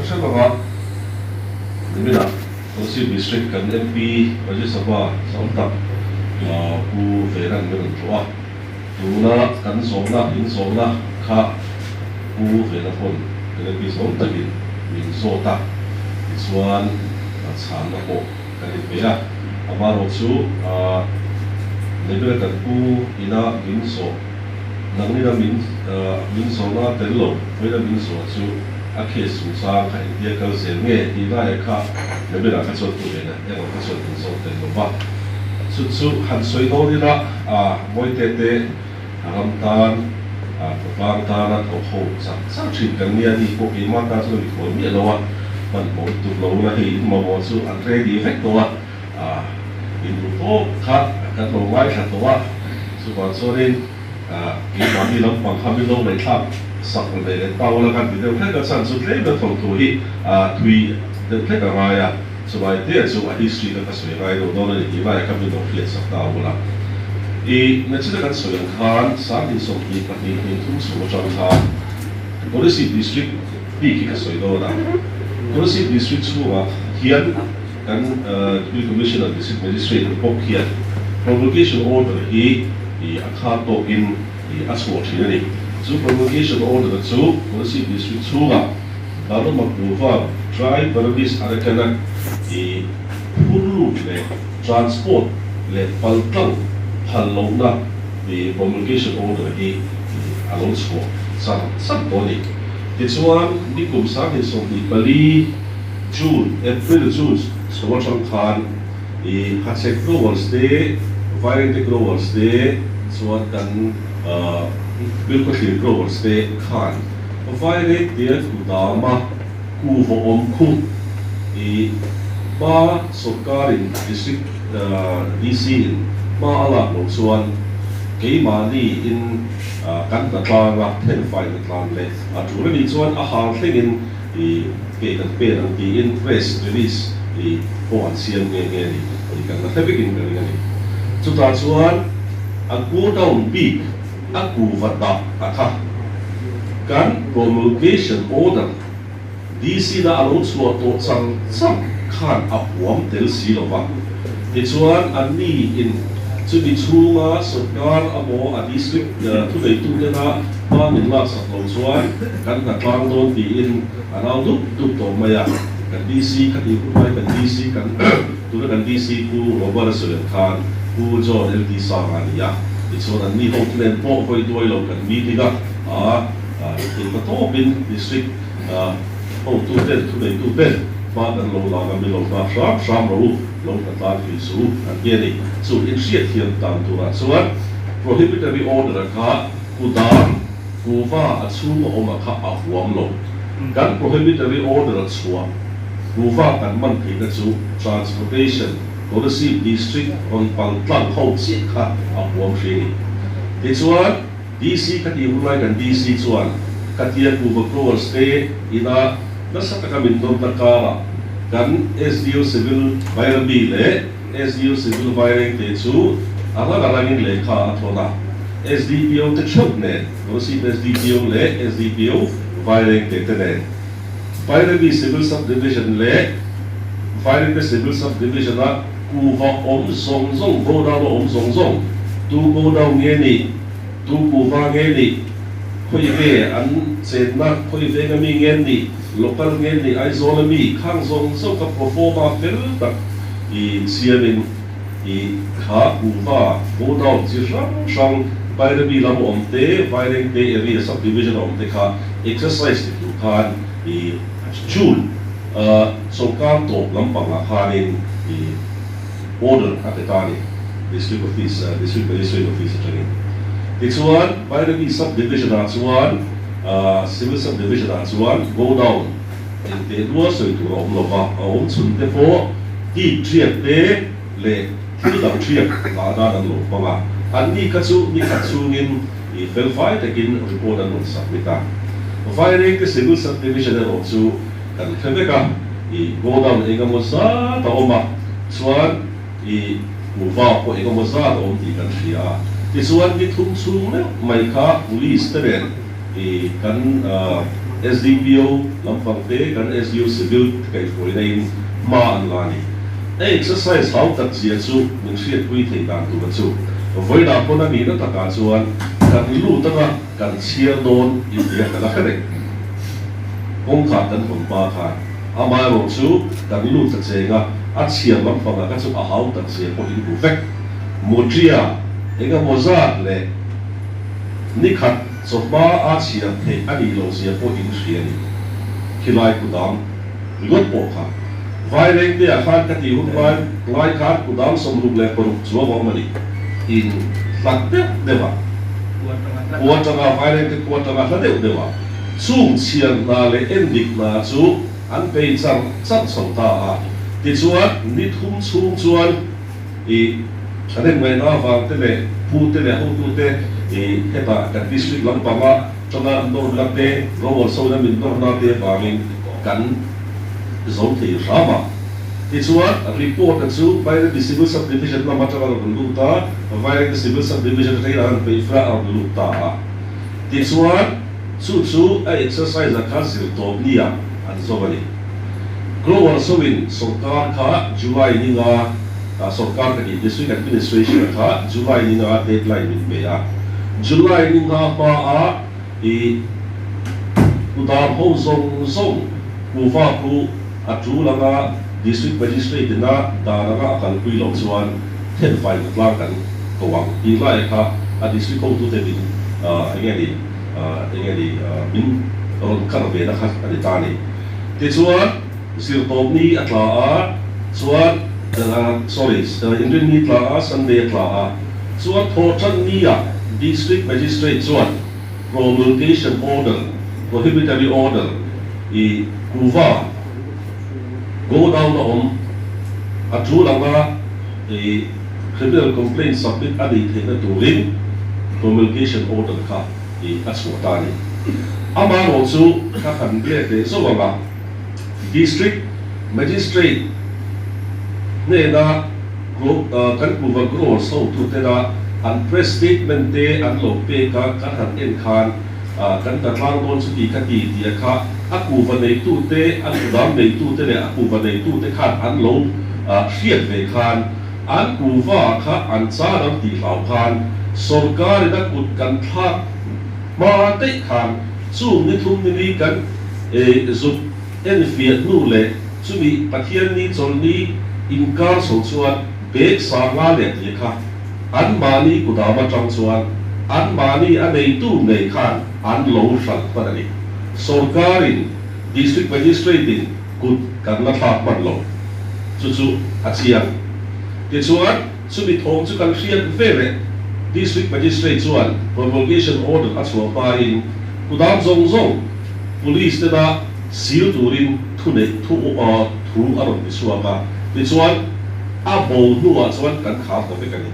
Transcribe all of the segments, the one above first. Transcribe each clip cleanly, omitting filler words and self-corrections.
Kasha Baba, Nimina, Osi District kan MP, Raja Sabha, Sauntak, Ku Veran Veran Tua, Tuna kan Sona, In Sona, Ka, Ku Verapon, Veran Sontakin, Min Sota, Iswan, Sanako, Kanipea, Amaro Chu, Nimina kan Ku Ina Min So. Nang nila min sona tello, wala min so chu akhe su sa ka India kal selnge ina eka nebela ka chot tu na ero ka chot min so tello ba chu han soi do dina moi te aram tan pang tan at ho sa thin kan nia ni ko ki man ta chu ni ko mi lo wa man mo tu lo na hi mo chu an ready effect to in to ka lo mai ka to wa chu ba so rin cái món đi lông bằng khăm lông này tham sọc về tàu là căn cứ theo cái sản xuất lấy được phòng thủ hi thủy được theo cái này so vậy thì so history là cái sự này rồi đó là cái này khăm lông phía sọc tàu là ý nên chỉ là cái sự khan sáng đi sọc đi cái này thung số trong khan policy district đi cái sự đó là policy district số hiện kan commissioner district magistrate report hiện provocation order hi akha to in aswo thini chu promulgation order chu policy district chuga dalu makruwa drive service arakana phulu le transport le paltang halona promulgation order along so sam body this one nikum sa he so bali June April June so chang khan hasek growers day violent growers day so kan bilkul clear growers day khan violent dia kudama ku vo ku ba sarkarin district DC ma ala lo chuan ke mani in kan ta tanga ten five tlang le atura ni chuan a hang thlengin ke kan pe ang ti in press release ko an siam nge ni kan na tabikin ni chuta chuan aku down big aku vata atha kan promulgation order DC da alo chuan to chang khan apuam tel silova ti chuan ani in chumi chunga sarkar amo a district tu dei tu na ba min la sa lo chuan kan ka tlang don ti in anau tu to maya kan DC kan i mai kan DC kan tu kan DC ku Robert Sulen Khan ku John LD Sangania ti chuan ani ho plan po hoi doi lo kan mi tiga ti ka to bin district ho tu ten ba kan lo la kan mi lo ka sham ro lo ka ta fi su kan ye ni so in shit hian tam tu ra chuan prohibitory order ka ku dan ku va a chu o ma kha a huam lo kan prohibitory order chuan ku va kan man phi na chu transportation policy district on pangtlang ho chi kha a huam hri ni ti chuan DC ka ti hulai kan DC chuan ka tia ku va growers te ina na sa ka min don ta ka kan SDO civil violence le SDO civil violence te chu alangin le kha athona SDPO te chok ne policy SDPO le SDPO violence te ne violence civil subdivision le violence civil subdivision a ku va om song go da om song tu go da nge ni tu ku va nge ni khoi ve an chen na khoi ve nga mi nge ni local nge ni ai zona mi khang zong so ka performa fel tak siamin kha ku va go da chi shang by the bill om te violent te area subdivision om te kha exercise tu khan June so kan to lampang la khanin order atetani district office district magistrate office training this one by the subdivision as one civil subdivision as one go down and they do so to om lova om chun te fo ti triak te le thu dang triak la da dan lo manga an ni ka chu ngin verify takin report an submita firing the civil subdivision ro chu kan khebeka go down engamo sa ta oma chuan move ko engamo sa ta om ti kan thia ti chuan ni thum chung le mai kha police te ren kan SDPO lampang te kan SU civil kai foi nei ma an la ni exercise how tak sia chu min hriat pui thei dan tu chu voi da pon ani na taka chuan kan lu tanga kan chia don in dia kala khare kong kha kan hom pa kha ama ro chu kan lu ta chenga a chia lampang ka chu a how tak sia po in bu vek mutria enga mozat le nikhat sopa a chia the ani lo sia po in hriani khilai ku dam lot po kha vai reng te a khan ka ti hun vai lai khat ku dam som ru le por chuwa mo mani in latte deva kuatanga vai reng te kuatanga hlade deva chung chian na le endik na chu an pe chang chang som ta a ti chuan ni thum chung chuan Ada main apa? Tele, putih le, putih. Kita kan district lampanga, cuma untuk belakte, rawat saudara minta nanti kami kan zauti sama. Itulah report itu, baik di civil subdivision nama macam dulu ta, baik di civil subdivision saya akan berifra dulu ta. Itulah susu exercise akan sirtop dia, ada soalnya. Kalau sawin sokar kah Julai ini lah. Sarkar ka district administration tha July ni na deadline min be a July ni na pa a udam ho zong ku fa ku atu langa district magistrate na da langa kan pui lo chuan ten file tlang kan ko wang I lai kha a district ko tu te bin min ron kan be na kha ani ta ni te chuan sir top ni atla a chuan Indian ni tla Sunday tla chuan thotan ni district magistrate chuan promulgation order prohibitory order kuwa go down atu langa criminal complaint submit adi thena turin promulgation order kha aswatani ama ro chu kha kan ble te so banga district magistrate nên group kan kuwa grow so tu te da an press statement te an lo pe ka han en khan kan ta tlang don chu ti ka ti dia kha a kuwa nei tu te an dam nei tu te le a kuwa nei tu te khan an lo hriat ve khan an kuwa kha an cha ram ti lau khan sarkar da kut kan thak ma te khan chu ni thum ni kan zu en fiat nu le chu mi pathian ni chon ni inkar so chuan bek sa nga le ti kha an mani kudama chang chuan an mani anei tu nei khan an lo ral parani sarkarin district magistrate kut kan la thak man lo chu achiang ti chuan chu mi thong chu kan hriat vele district magistrate chuan promulgation order achwa pa in kudam zong police te da sil turin thu aron ti suama ti chuan a bo nuwa chuan kan kha ko ve kan ni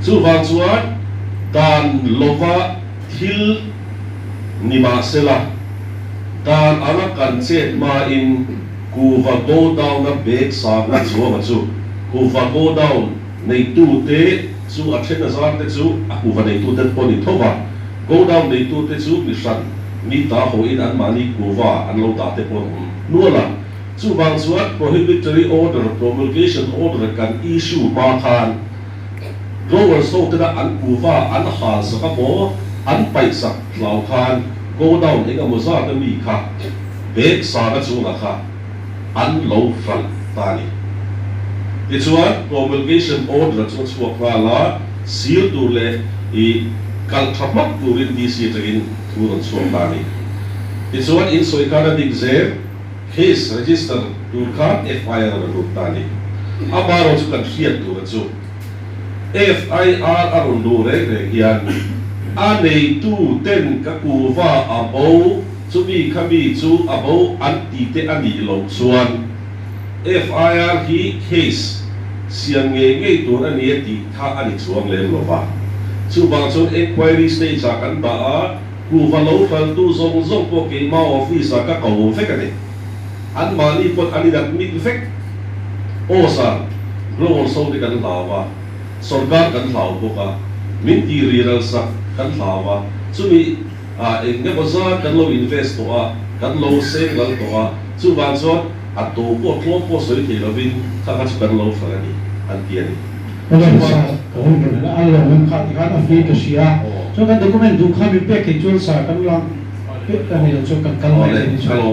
chu wang chuan dan lova thil nima sela dan ala kan chet ma in kuwa go down na bek sa na chuwa chu kuwa go down nei tu te chu a thena zan te chu a kuwa nei tu te poni thowa go down nei tu te chu mi san mi ta ho in an mani kuwa an lo ta te pon nuala chu wang chuan prohibitory order promulgation order kan issue ma khan growers so te da an kuwa an hal sa ka mo an pai sak lau khan go down ega moza ta mi kha bek sa ka chu na kha an lo fran ta ni ti chuan promulgation order chu chuak la seal tu le kal thamak turin DC tagin thuron chuak ta ni ti chuan in soikana dik zer case register tu khan FIR ru ta ni amaro chu kan hriat tu chu FIR arun du re hian anei tu ten ka kuwa abo chu bi khabi chu abo an ti te ani lo chuan FIR hi case siang nge tu ani ti kha ani chuang le lo ba chu bang chu inquiry stage kan ba kuwa lo fal tu zong po ke ma office ka ko fe ka ni an mani pot ani dak mit fek osa global so de kan lawa sarkar kan law ko ka min ti riral sa kan lawa chumi in cái bao giờ cần lo invest to cần lo save gần to chú van chuan tu po tlom po soi thì lo vin khá khá cần lo phải đi ăn tiền cái này là cũng được là anh làm khá thì khá là phi cái gì à cho cái document du khá bị bẹt cái chuột sa cái lòng cái này là cho cần cần Hello,